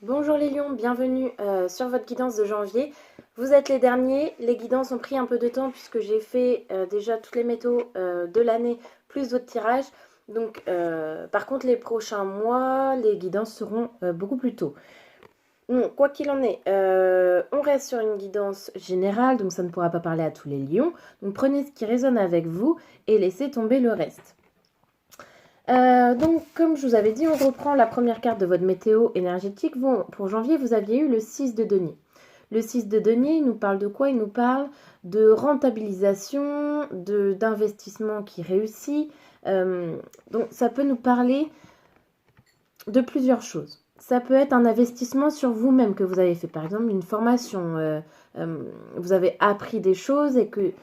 Bonjour les lions, bienvenue sur votre guidance de janvier. Vous êtes les derniers, les guidances ont pris un peu de temps puisque j'ai fait déjà toutes les métaux de l'année plus votre tirage. Donc par contre les prochains mois, les guidances seront beaucoup plus tôt. Donc, quoi qu'il en est, on reste sur une guidance générale, donc ça ne pourra pas parler à tous les lions. Donc prenez ce qui résonne avec vous et laissez tomber le reste. Donc, comme je vous avais dit, on reprend la première carte de votre météo énergétique. Pour janvier, vous aviez eu le 6 de denier. Le 6 de denier, il nous parle de quoi? Il nous parle de rentabilisation, d'investissement qui réussit. Donc, ça peut nous parler de plusieurs choses. Ça peut être un investissement sur vous-même que vous avez fait, par exemple une formation. Vous avez appris des choses et que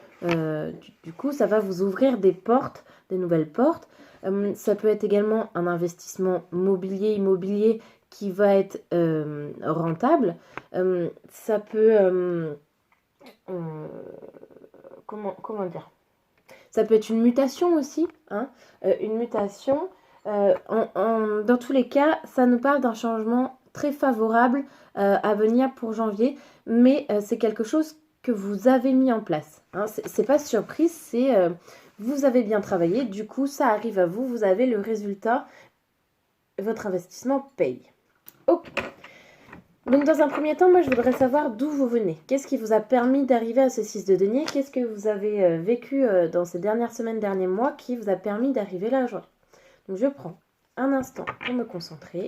du coup, ça va vous ouvrir des portes, des nouvelles portes. Ça peut être également un investissement immobilier qui va être rentable. Ça peut... comment dire? Ça peut être une mutation aussi, hein, une mutation. Dans tous les cas, ça nous parle d'un changement très favorable à venir pour janvier, mais c'est quelque chose que vous avez mis en place. Hein. C'est pas surprise, c'est vous avez bien travaillé, du coup ça arrive à vous, vous avez le résultat, votre investissement paye. Ok. Donc dans un premier temps, moi je voudrais savoir d'où vous venez. Qu'est-ce qui vous a permis d'arriver à ce 6 de denier? Qu'est-ce que vous avez vécu dans ces dernières semaines, derniers mois qui vous a permis d'arriver là aujourd'hui? Donc je prends un instant pour me concentrer.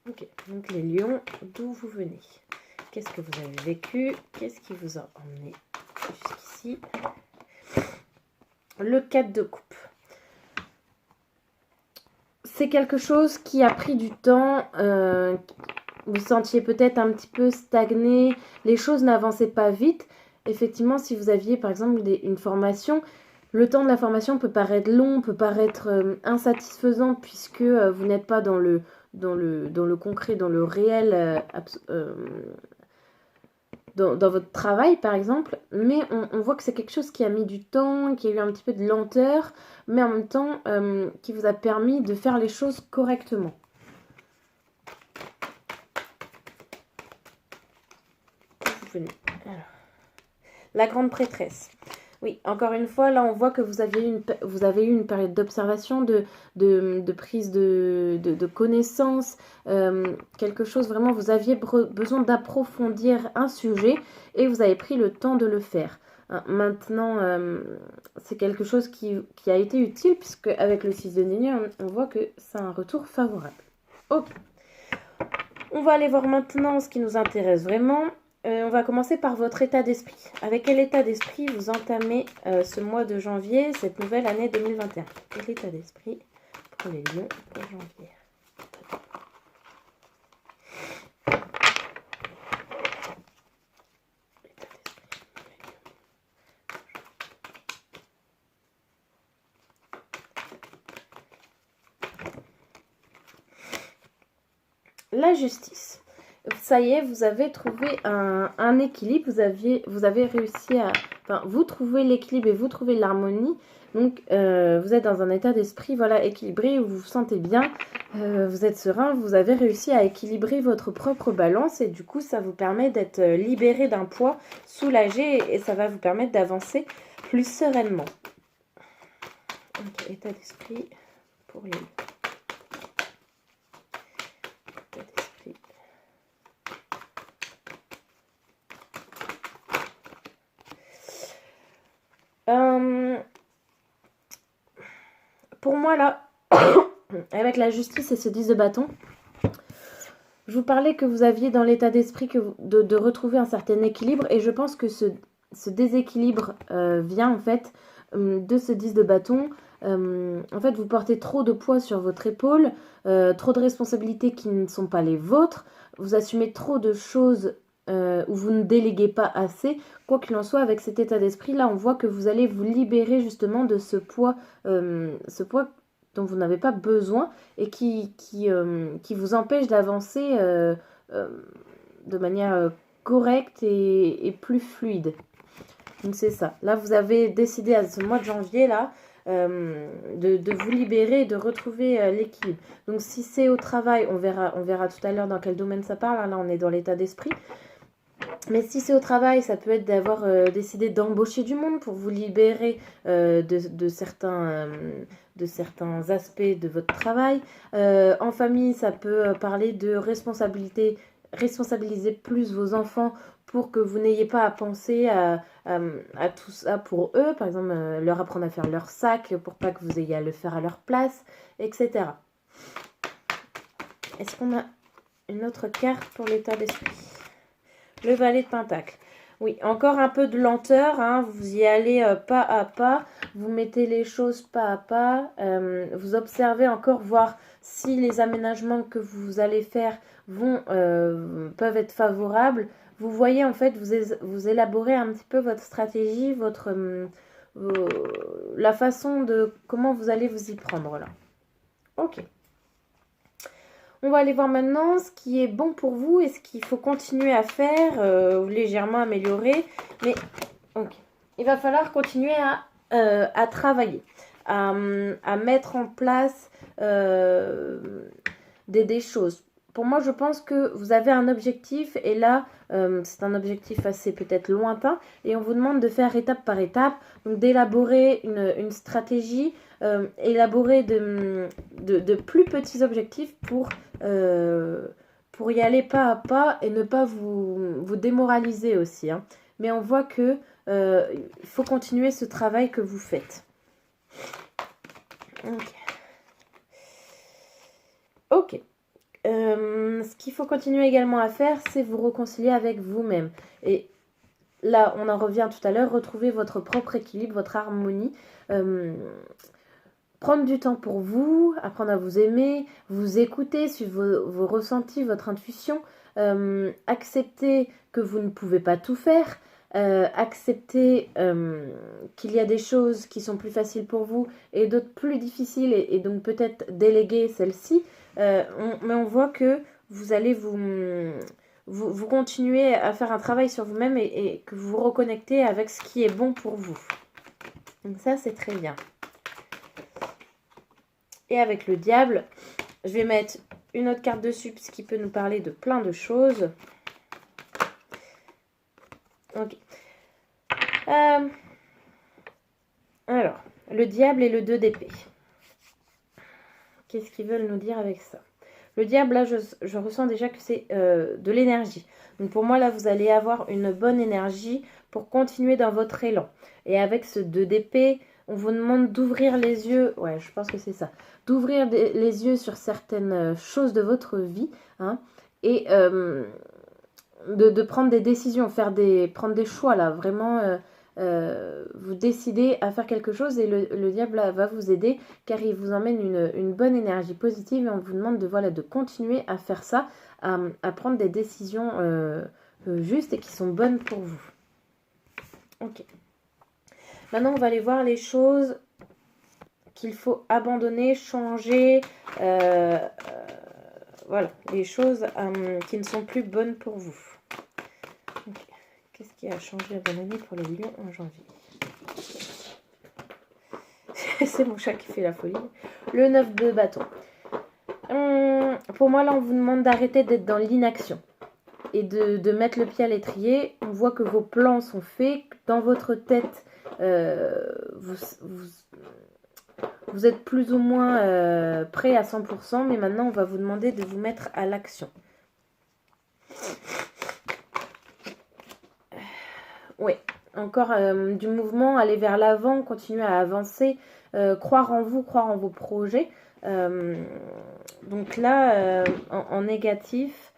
Ok, donc les lions, d'où vous venez? Qu'est-ce que vous avez vécu? Qu'est-ce qui vous a emmené jusqu'ici? Le 4 de coupe. C'est quelque chose qui a pris du temps. Vous sentiez peut-être un petit peu stagné. Les choses n'avançaient pas vite. Effectivement, si vous aviez par exemple une formation, le temps de la formation peut paraître long, peut paraître insatisfaisant puisque vous n'êtes pas dans le concret, dans le réel, dans votre travail par exemple, mais on voit que c'est quelque chose qui a mis du temps, qui a eu un petit peu de lenteur, mais en même temps qui vous a permis de faire les choses correctement. Alors, la grande prêtresse. Oui, encore une fois, là on voit que vous avez eu une période d'observation, de prise de connaissance, quelque chose vraiment, vous aviez besoin d'approfondir un sujet et vous avez pris le temps de le faire. Maintenant, c'est quelque chose qui a été utile puisque avec le 6 de denier, on voit que c'est un retour favorable. Ok. On va aller voir maintenant ce qui nous intéresse vraiment. On va commencer par votre état d'esprit. Avec quel état d'esprit vous entamez ce mois de janvier, cette nouvelle année 2021? Quel état d'esprit pour les lions pour janvier? La justice. Ça y est, vous avez trouvé un équilibre, vous avez réussi à... Enfin, vous trouvez l'équilibre et vous trouvez l'harmonie. Donc, vous êtes dans un état d'esprit voilà, équilibré, où vous vous sentez bien, vous êtes serein, vous avez réussi à équilibrer votre propre balance et du coup, ça vous permet d'être libéré d'un poids, soulagé et ça va vous permettre d'avancer plus sereinement. Ok, état d'esprit pour les... Pour moi, là, avec la justice et ce 10 de bâton, je vous parlais que vous aviez dans l'état d'esprit de retrouver un certain équilibre et je pense que ce déséquilibre vient en fait de ce 10 de bâton. En fait, vous portez trop de poids sur votre épaule, trop de responsabilités qui ne sont pas les vôtres, vous assumez trop de choses où vous ne déléguez pas assez. Quoi qu'il en soit, avec cet état d'esprit, là, on voit que vous allez vous libérer justement de ce poids dont vous n'avez pas besoin et qui vous empêche d'avancer de manière correcte et plus fluide. Donc c'est ça. Là, vous avez décidé à ce mois de janvier, là, de vous libérer et de retrouver l'équilibre. Donc si c'est au travail, on verra tout à l'heure dans quel domaine ça parle. Là, on est dans l'état d'esprit. Mais si c'est au travail, ça peut être d'avoir décidé d'embaucher du monde pour vous libérer de certains aspects de votre travail. En famille, ça peut parler de responsabiliser plus vos enfants pour que vous n'ayez pas à penser à tout ça pour eux. Par exemple, leur apprendre à faire leur sac pour pas que vous ayez à le faire à leur place, etc. Est-ce qu'on a une autre carte pour l'état d'esprit ? Le valet de Pentacle. Oui, encore un peu de lenteur, hein, vous y allez pas à pas, vous mettez les choses pas à pas, vous observez encore, voir si les aménagements que vous allez faire peuvent être favorables. Vous voyez en fait, vous élaborez un petit peu votre stratégie, la façon de comment vous allez vous y prendre là. Ok. On va aller voir maintenant ce qui est bon pour vous et ce qu'il faut continuer à faire, légèrement améliorer. Mais ok, il va falloir continuer à travailler, à mettre en place des choses. Pour moi, je pense que vous avez un objectif et là, c'est un objectif assez peut-être lointain et on vous demande de faire étape par étape, donc d'élaborer une stratégie, élaborer de plus petits objectifs pour y aller pas à pas et ne pas vous démoraliser aussi. Hein. Mais on voit que il faut continuer ce travail que vous faites. Ok. Ce qu'il faut continuer également à faire, c'est vous réconcilier avec vous-même. Et là, on en revient tout à l'heure, retrouver votre propre équilibre, votre harmonie. Prendre du temps pour vous, apprendre à vous aimer, vous écouter, suivre vos ressentis, votre intuition. Accepter que vous ne pouvez pas tout faire. Accepter qu'il y a des choses qui sont plus faciles pour vous et d'autres plus difficiles et donc peut-être déléguer celles-ci. Mais on voit que vous allez vous continuez à faire un travail sur vous-même et que vous vous reconnectez avec ce qui est bon pour vous. Donc ça, c'est très bien. Et avec le diable, je vais mettre une autre carte dessus parce qu'il peut nous parler de plein de choses. Ok. Alors, le diable et le 2 d'épée. Qu'est-ce qu'ils veulent nous dire avec ça? Le diable, là, je ressens déjà que c'est de l'énergie. Donc pour moi, là, vous allez avoir une bonne énergie pour continuer dans votre élan. Et avec ce 2 d'épée, on vous demande d'ouvrir les yeux. Ouais, je pense que c'est ça. D'ouvrir les yeux sur certaines choses de votre vie. Hein, et de prendre des décisions, prendre des choix, là. Vraiment, vous décidez à faire quelque chose et le diable là, va vous aider car il vous emmène une bonne énergie positive et on vous demande de continuer à faire ça, à prendre des décisions justes et qui sont bonnes pour vous. Ok. Maintenant, on va aller voir les choses qu'il faut abandonner, changer. Voilà, les choses qui ne sont plus bonnes pour vous. Okay. Qu'est-ce qui a changé, abandonné pour les lions en janvier? C'est mon chat qui fait la folie. Le 9 de bâton. Pour moi, là, on vous demande d'arrêter d'être dans l'inaction et de mettre le pied à l'étrier. On voit que vos plans sont faits. Dans votre tête, vous êtes plus ou moins prêt à 100%, mais maintenant, on va vous demander de vous mettre à l'action. Oui, encore du mouvement, aller vers l'avant, continuer à avancer, croire en vous, croire en vos projets. Donc là, en négatif,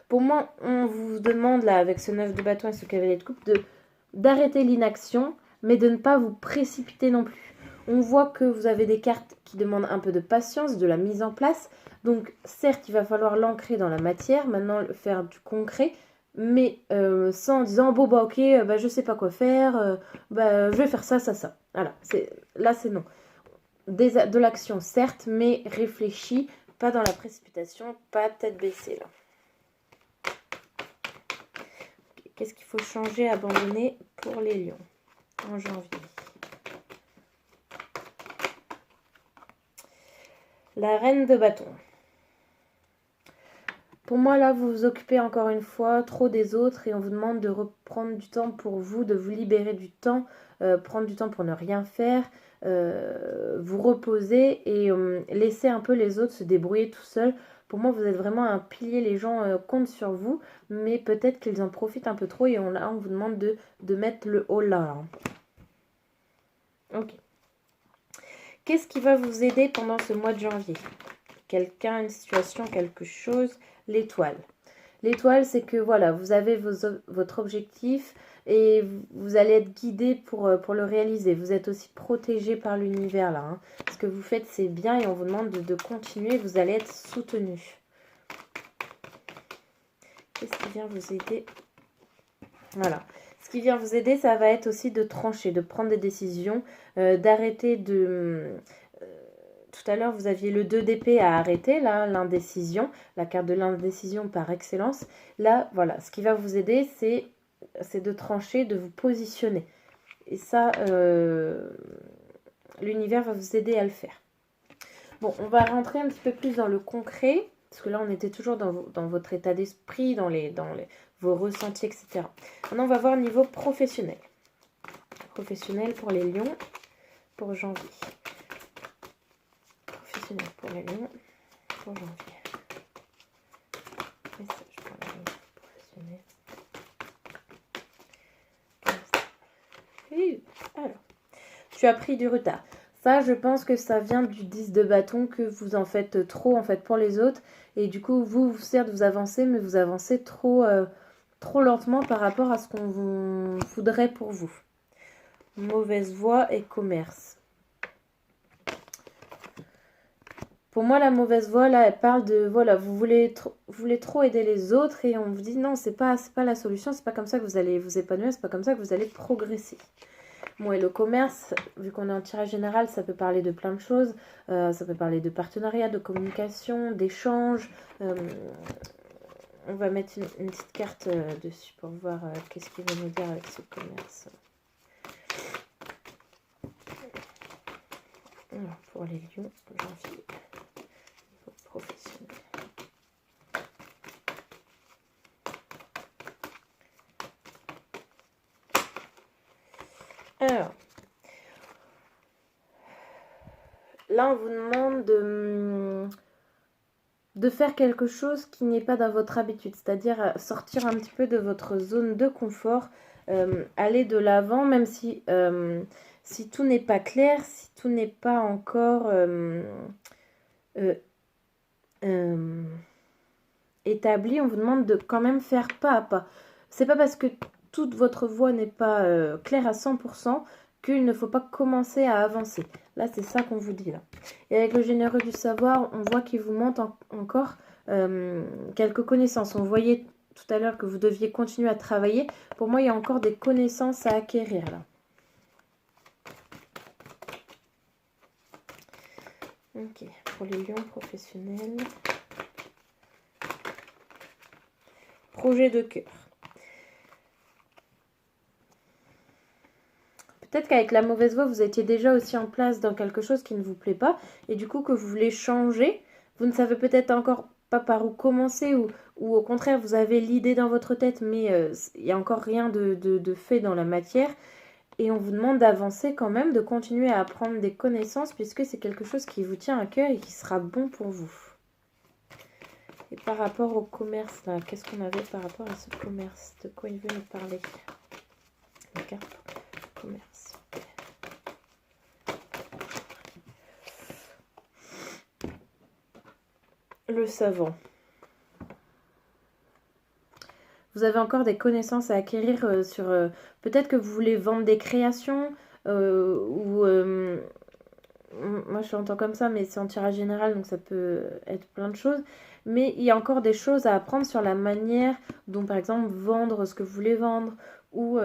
pour moi, on vous demande là, avec ce 9 de bâton et ce cavalier de coupe, d'arrêter l'inaction, mais de ne pas vous précipiter non plus. On voit que vous avez des cartes qui demandent un peu de patience, de la mise en place. Donc, certes, il va falloir l'ancrer dans la matière, maintenant faire du concret, mais sans en disant, bon, bah ok, je sais pas quoi faire, je vais faire ça, ça, ça. Voilà, là, c'est non. De l'action, certes, mais réfléchie, pas dans la précipitation, pas tête baissée, là. qu'est-ce qu'il faut changer, abandonner pour les lions en janvier? La reine de bâton. Pour moi, là, vous vous occupez encore une fois trop des autres et on vous demande de reprendre du temps pour vous, de vous libérer du temps, prendre du temps pour ne rien faire, vous reposer et laisser un peu les autres se débrouiller tout seuls. Pour moi, vous êtes vraiment un pilier, les gens comptent sur vous, mais peut-être qu'ils en profitent un peu trop et là, on vous demande de mettre le haut là. Ok. Qu'est-ce qui va vous aider pendant ce mois de janvier? Quelqu'un, une situation, quelque chose. L'étoile. L'étoile, c'est que voilà, vous avez votre objectif et vous allez être guidé pour le réaliser. Vous êtes aussi protégé par l'univers là. Hein. Ce que vous faites, c'est bien et on vous demande de continuer. Vous allez être soutenu. Qu'est-ce qui vient vous aider? Voilà. Ce qui vient vous aider, ça va être aussi de trancher, de prendre des décisions, d'arrêter de... Tout à l'heure, vous aviez le 2 d'épée à arrêter, là, l'indécision, la carte de l'indécision par excellence. Là, voilà, ce qui va vous aider, c'est de trancher, de vous positionner. Et ça, l'univers va vous aider à le faire. Bon, on va rentrer un petit peu plus dans le concret, parce que là, on était toujours dans votre état d'esprit, dans vos ressentis, etc. Maintenant, on va voir au niveau professionnel. Professionnel pour les lions, pour janvier. Professionnel pour les lions, pour janvier. Message pour les lions professionnels. Alors, tu as pris du retard. Ça, je pense que ça vient du 10 de bâton, que vous en faites trop en fait pour les autres. Et du coup, vous certes, vous avancez, mais vous avancez trop lentement par rapport à ce qu'on voudrait pour vous. Mauvaise voie et commerce. Pour moi, la mauvaise voie, là, elle parle de, voilà, vous voulez trop aider les autres et on vous dit non, c'est pas la solution, c'est pas comme ça que vous allez vous épanouir, c'est pas comme ça que vous allez progresser. Bon, et le commerce, vu qu'on est en tirage général, ça peut parler de plein de choses. Ça peut parler de partenariat, de communication, d'échange. On va mettre une petite carte dessus pour voir qu'est-ce qu'il veut nous dire avec ce commerce. Alors, pour les lions, janvier, niveau professionnel. Alors, là, on vous demande de faire quelque chose qui n'est pas dans votre habitude, c'est-à-dire sortir un petit peu de votre zone de confort, aller de l'avant, même si tout n'est pas clair, si tout n'est pas encore établi, on vous demande de quand même faire pas à pas. C'est pas parce que toute votre voie n'est pas claire à 100% qu'il ne faut pas commencer à avancer. Là, c'est ça qu'on vous dit là. Et avec le généreux du savoir, on voit qu'il vous manque encore quelques connaissances. On voyait tout à l'heure que vous deviez continuer à travailler. Pour moi, il y a encore des connaissances à acquérir là. Ok, pour les lions professionnels. Projet de cœur. Peut-être qu'avec la mauvaise voie, vous étiez déjà aussi en place dans quelque chose qui ne vous plaît pas et du coup que vous voulez changer. Vous ne savez peut-être encore pas par où commencer ou au contraire, vous avez l'idée dans votre tête mais il n'y a encore rien de fait dans la matière. Et on vous demande d'avancer quand même, de continuer à apprendre des connaissances puisque c'est quelque chose qui vous tient à cœur et qui sera bon pour vous. Et par rapport au commerce, là, qu'est-ce qu'on avait par rapport à ce commerce? De quoi il veut nous parler? La carte commerce. Le savant. Vous avez encore des connaissances à acquérir sur... peut-être que vous voulez vendre des créations ou... moi, je l'entends comme ça, mais c'est en tirage général, donc ça peut être plein de choses. Mais il y a encore des choses à apprendre sur la manière dont, par exemple, vendre ce que vous voulez vendre ou...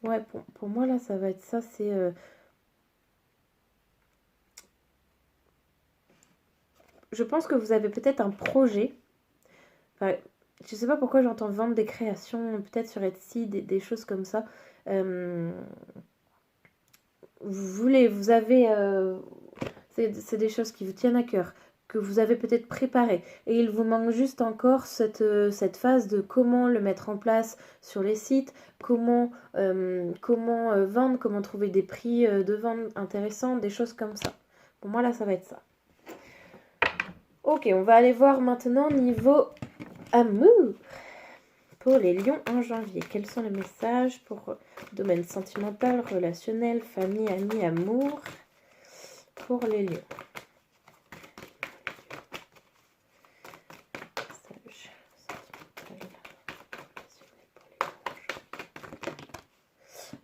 Ouais, pour moi, là, ça va être ça, c'est... je pense que vous avez peut-être un projet. Enfin, je sais pas pourquoi j'entends vendre des créations, peut-être sur Etsy, des choses comme ça. Vous avez... c'est des choses qui vous tiennent à cœur, que vous avez peut-être préparées. Et il vous manque juste encore cette phase de comment le mettre en place sur les sites, comment vendre, comment trouver des prix de vente intéressants, des choses comme ça. Pour moi, là, ça va être ça. Ok, on va aller voir maintenant niveau amour. Pour les lions en janvier, quels sont les messages pour domaine sentimental, relationnel, famille, amis, amour pour les lions?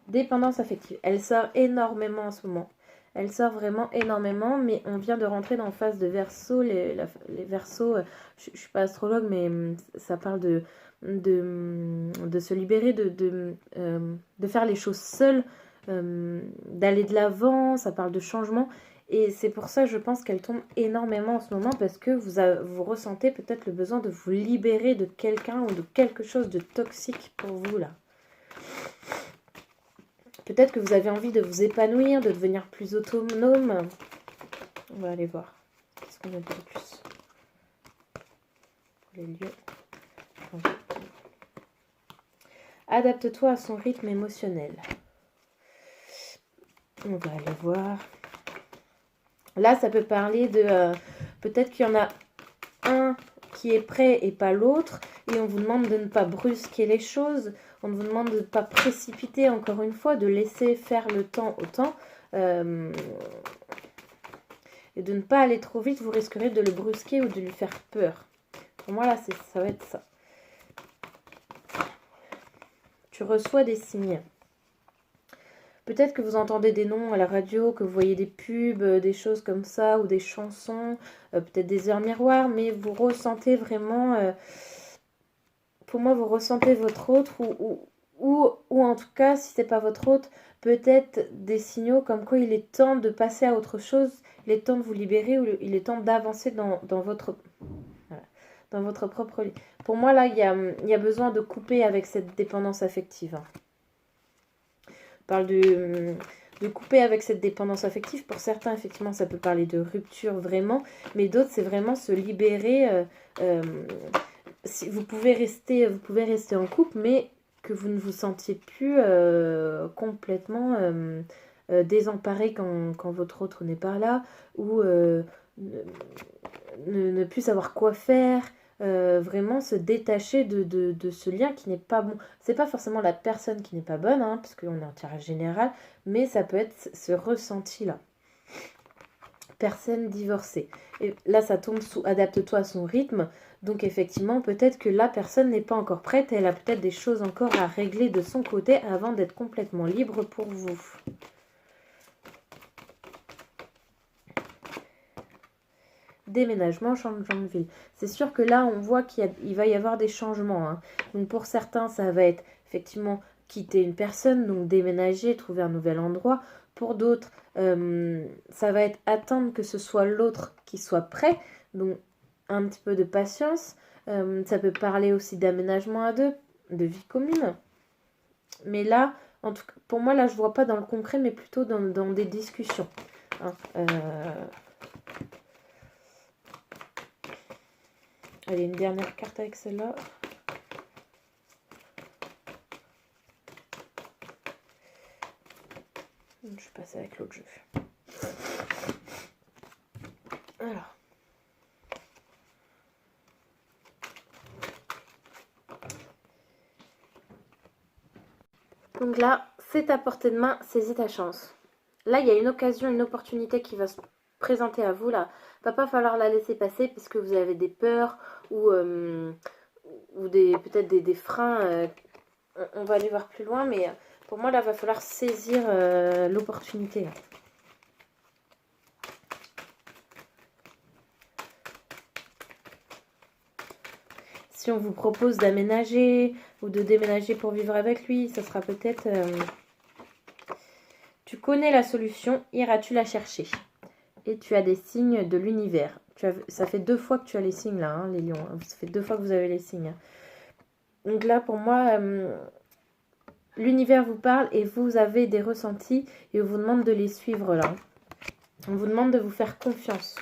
Dépendance affective. Elle sort énormément en ce moment. Elle sort vraiment énormément, mais on vient de rentrer dans la phase de Verseau. Les Verseaux, je ne suis pas astrologue, mais ça parle de se libérer, de faire les choses seules, d'aller de l'avant, ça parle de changement. Et c'est pour ça, je pense qu'elle tombe énormément en ce moment, parce que vous ressentez peut-être le besoin de vous libérer de quelqu'un ou de quelque chose de toxique pour vous, là. Peut-être que vous avez envie de vous épanouir, de devenir plus autonome. On va aller voir. Qu'est-ce qu'on a de plus pour les lieux? Adapte-toi à son rythme émotionnel. On va aller voir. Là, ça peut parler de... peut-être qu'il y en a un qui est prêt et pas l'autre. Et on vous demande de ne pas brusquer les choses. On vous demande de ne pas précipiter, encore une fois, de laisser faire le temps au temps. Et de ne pas aller trop vite, vous risquerez de le brusquer ou de lui faire peur. Pour moi, là, ça va être ça. Tu reçois des signes. Peut-être que vous entendez des noms à la radio, que vous voyez des pubs, des choses comme ça, ou des chansons, peut-être des heures miroirs, mais vous ressentez vraiment... pour moi, vous ressentez votre autre, ou en tout cas, si c'est pas votre autre, peut-être des signaux comme quoi il est temps de passer à autre chose, il est temps de vous libérer, ou il est temps d'avancer dans votre... Voilà, dans votre propre vie. Pour moi, là, il y a besoin de couper avec cette dépendance affective. On parle de couper avec cette dépendance affective. Pour certains, effectivement, ça peut parler de rupture vraiment, mais d'autres, c'est vraiment se libérer. Si vous pouvez rester en couple, mais que vous ne vous sentiez plus complètement désemparé quand votre autre n'est pas là, ou ne plus savoir quoi faire, vraiment se détacher de ce lien qui n'est pas bon. C'est pas forcément la personne qui n'est pas bonne, hein, parce qu'on est en tirage général, mais ça peut être ce ressenti-là. Personne divorcée. Et là, ça tombe sous adapte-toi à son rythme. Donc, effectivement, peut-être que la personne n'est pas encore prête. Elle a peut-être des choses encore à régler de son côté avant d'être complètement libre pour vous. Déménagement, changement de ville. C'est sûr que là, on voit qu'il va y avoir des changements. Hein. Donc, pour certains, ça va être effectivement quitter une personne, donc déménager, trouver un nouvel endroit. Pour d'autres, ça va être attendre que ce soit l'autre qui soit prêt. Donc, un petit peu de patience. Ça peut parler aussi d'aménagement à deux, de vie commune. Mais là, en tout cas, pour moi, là, je ne vois pas dans le concret, mais plutôt dans des discussions. Hein. Allez, une dernière carte avec celle-là. Je vais passer avec l'autre jeu. Alors. Donc là, c'est à portée de main, saisis ta chance. Là, il y a une occasion, une opportunité qui va se présenter à vous. Là, va pas falloir la laisser passer puisque vous avez des peurs ou peut-être des freins. On va aller voir plus loin, mais pour moi, là, va falloir saisir l'opportunité. Si on vous propose d'aménager ou de déménager pour vivre avec lui, ça sera peut-être... Tu connais la solution, iras-tu la chercher? Et tu as des signes de l'univers. Ça fait 2 fois que tu as les signes là, hein, les lions. Hein. Ça fait 2 fois que vous avez les signes. Hein. Donc là, pour moi, l'univers vous parle et vous avez des ressentis et on vous demande de les suivre là. On vous demande de vous faire confiance.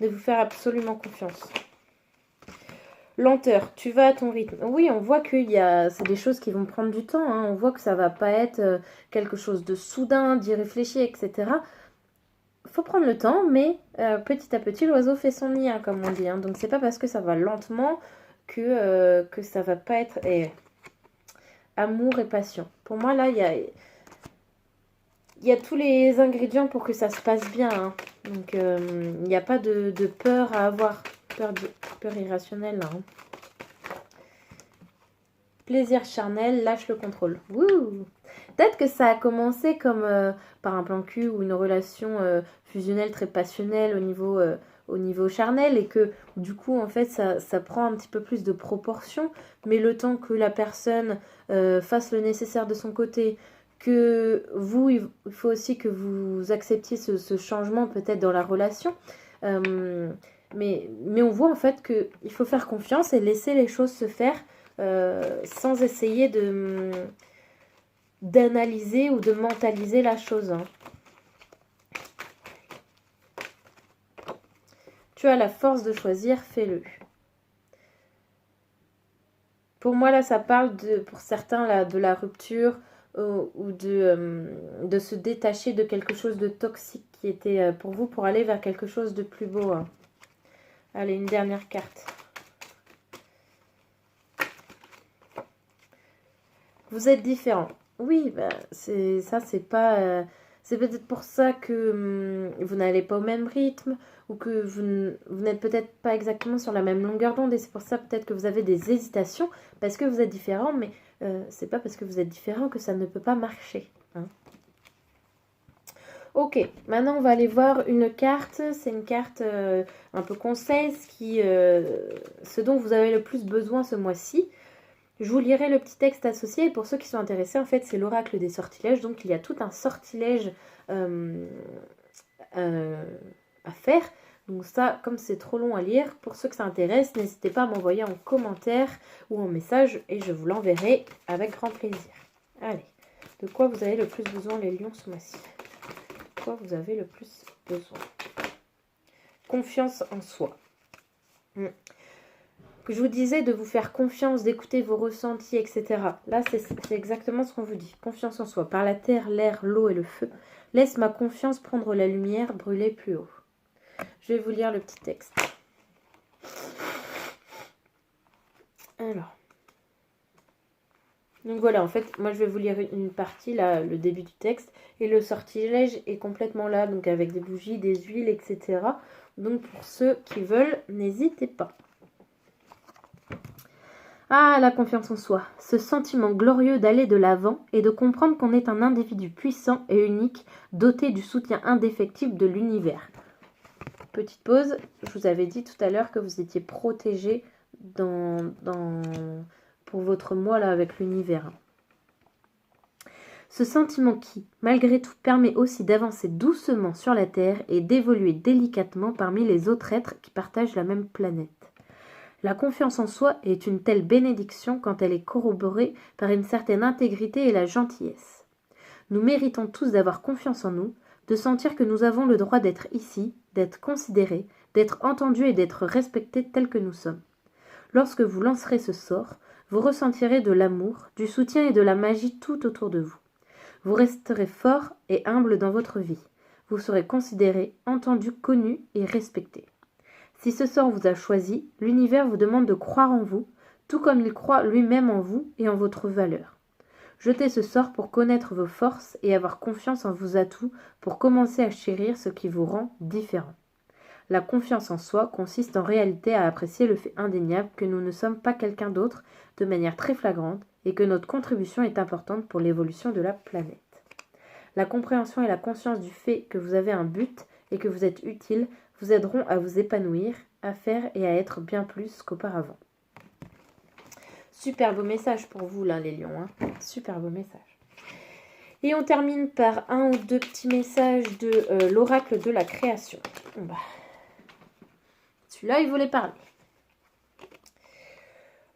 De vous faire absolument confiance. Lenteur, tu vas à ton rythme. Oui, on voit que c'est des choses qui vont prendre du temps. Hein. On voit que ça va pas être quelque chose de soudain, d'y réfléchir, etc. Faut prendre le temps, mais petit à petit, l'oiseau fait son nid, hein, comme on dit. Hein. Donc, c'est pas parce que ça va lentement que ça va pas être amour et passion. Pour moi, là, il y a tous les ingrédients pour que ça se passe bien. Hein. Donc, il n'y a pas de peur à avoir. Peur irrationnelle. Hein. Plaisir charnel, lâche le contrôle. Wouh! Peut-être que ça a commencé comme par un plan cul ou une relation fusionnelle très passionnelle au niveau charnel et que du coup en fait ça prend un petit peu plus de proportion, mais le temps que la personne fasse le nécessaire de son côté, que vous, il faut aussi que vous acceptiez ce changement peut-être dans la relation. Mais on voit en fait qu'il faut faire confiance et laisser les choses se faire sans essayer d'analyser ou de mentaliser la chose. Hein. Tu as la force de choisir, fais-le. Pour moi, là, ça parle, pour certains, là, de la rupture ou de se détacher de quelque chose de toxique qui était pour vous, pour aller vers quelque chose de plus beau. Hein. Allez, une dernière carte. Vous êtes différent. Oui, bah, c'est pas... c'est peut-être pour ça que vous n'allez pas au même rythme ou que vous n'êtes peut-être pas exactement sur la même longueur d'onde et c'est pour ça peut-être que vous avez des hésitations parce que vous êtes différent, mais c'est pas parce que vous êtes différent que ça ne peut pas marcher. Hein. Ok, maintenant on va aller voir une carte. C'est une carte un peu conseil, ce dont vous avez le plus besoin ce mois-ci. Je vous lirai le petit texte associé. Et pour ceux qui sont intéressés, en fait, c'est l'oracle des sortilèges. Donc, il y a tout un sortilège à faire. Donc ça, comme c'est trop long à lire, pour ceux que ça intéresse, n'hésitez pas à m'envoyer en commentaire ou en message et je vous l'enverrai avec grand plaisir. Allez, de quoi vous avez le plus besoin les lions ce mois-ci? De quoi vous avez le plus besoin? Confiance en soi. Que je vous disais de vous faire confiance, d'écouter vos ressentis, etc. Là, c'est exactement ce qu'on vous dit. Confiance en soi. Par la terre, l'air, l'eau et le feu. Laisse ma confiance prendre la lumière, brûler plus haut. Je vais vous lire le petit texte. Alors. Donc voilà, en fait, moi je vais vous lire une partie, là, le début du texte. Et le sortilège est complètement là, donc avec des bougies, des huiles, etc. Donc pour ceux qui veulent, n'hésitez pas. Ah, la confiance en soi, ce sentiment glorieux d'aller de l'avant et de comprendre qu'on est un individu puissant et unique, doté du soutien indéfectible de l'univers. Petite pause, je vous avais dit tout à l'heure que vous étiez protégé pour votre moi là avec l'univers. Ce sentiment qui, malgré tout, permet aussi d'avancer doucement sur la Terre et d'évoluer délicatement parmi les autres êtres qui partagent la même planète. La confiance en soi est une telle bénédiction quand elle est corroborée par une certaine intégrité et la gentillesse. Nous méritons tous d'avoir confiance en nous, de sentir que nous avons le droit d'être ici, d'être considérés, d'être entendus et d'être respectés tels que nous sommes. Lorsque vous lancerez ce sort, vous ressentirez de l'amour, du soutien et de la magie tout autour de vous. Vous resterez fort et humble dans votre vie. Vous serez considéré, entendu, connu et respecté. Si ce sort vous a choisi, l'univers vous demande de croire en vous, tout comme il croit lui-même en vous et en votre valeur. Jetez ce sort pour connaître vos forces et avoir confiance en vos atouts pour commencer à chérir ce qui vous rend différent. La confiance en soi consiste en réalité à apprécier le fait indéniable que nous ne sommes pas quelqu'un d'autre de manière très flagrante et que notre contribution est importante pour l'évolution de la planète. La compréhension et la conscience du fait que vous avez un but et que vous êtes utile vous aideront à vous épanouir, à faire et à être bien plus qu'auparavant. Super beau message pour vous là les lions, hein. Super beau message. Et on termine par un ou deux petits messages de l'oracle de la création. Celui-là, il voulait parler.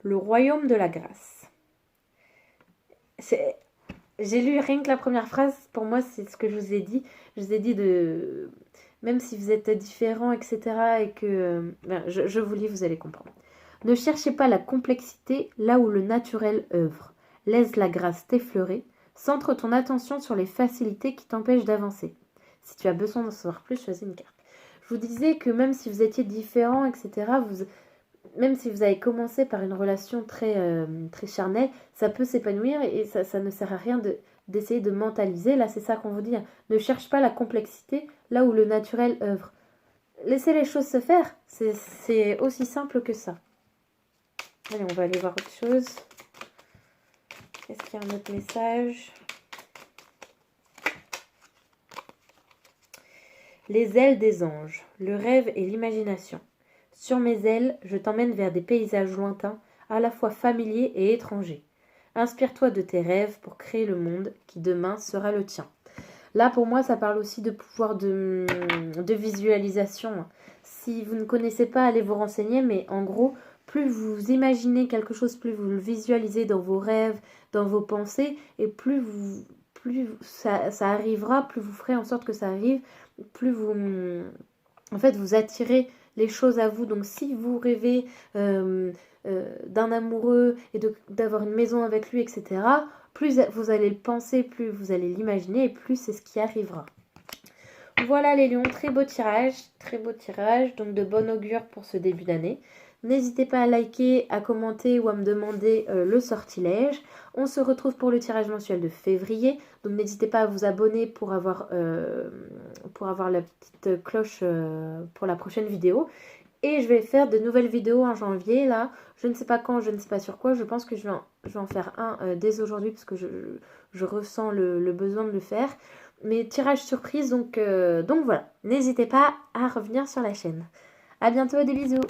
Le royaume de la grâce. J'ai lu rien que la première phrase. Pour moi, c'est ce que je vous ai dit. Je vous ai dit de... Même si vous êtes différents, etc. Et que... je vous lis, vous allez comprendre. Ne cherchez pas la complexité là où le naturel œuvre. Laisse la grâce t'effleurer. Centre ton attention sur les facilités qui t'empêchent d'avancer. Si tu as besoin d'en savoir plus, choisis une carte. Je vous disais que même si vous étiez différents, etc., même si vous avez commencé par une relation très, très charnelle, ça peut s'épanouir et ça ne sert à rien d'essayer de mentaliser. Là, c'est ça qu'on vous dit. Ne cherche pas la complexité là où le naturel œuvre. Laissez les choses se faire. C'est aussi simple que ça. Allez, on va aller voir autre chose. Est-ce qu'il y a un autre message? Les ailes des anges, le rêve et l'imagination. Sur mes ailes, je t'emmène vers des paysages lointains, à la fois familiers et étrangers. Inspire-toi de tes rêves pour créer le monde qui demain sera le tien. Là, pour moi, ça parle aussi de pouvoir de visualisation. Si vous ne connaissez pas, allez vous renseigner, mais en gros, plus vous imaginez quelque chose, plus vous le visualisez dans vos rêves, dans vos pensées, et plus ça arrivera, plus vous ferez en sorte que ça arrive, plus vous, en fait, vous attirez les choses à vous. Donc, si vous rêvez d'un amoureux et d'avoir une maison avec lui, etc., plus vous allez le penser, plus vous allez l'imaginer, et plus c'est ce qui arrivera. Voilà les lions, très beau tirage, donc de bon augure pour ce début d'année. N'hésitez pas à liker, à commenter ou à me demander le sortilège. On se retrouve pour le tirage mensuel de février. Donc n'hésitez pas à vous abonner pour avoir la petite cloche pour la prochaine vidéo. Et je vais faire de nouvelles vidéos en janvier. Là, je ne sais pas quand, je ne sais pas sur quoi. Je pense que je vais en faire un dès aujourd'hui parce que je ressens le besoin de le faire. Mais tirage surprise, donc voilà. N'hésitez pas à revenir sur la chaîne. À bientôt, des bisous.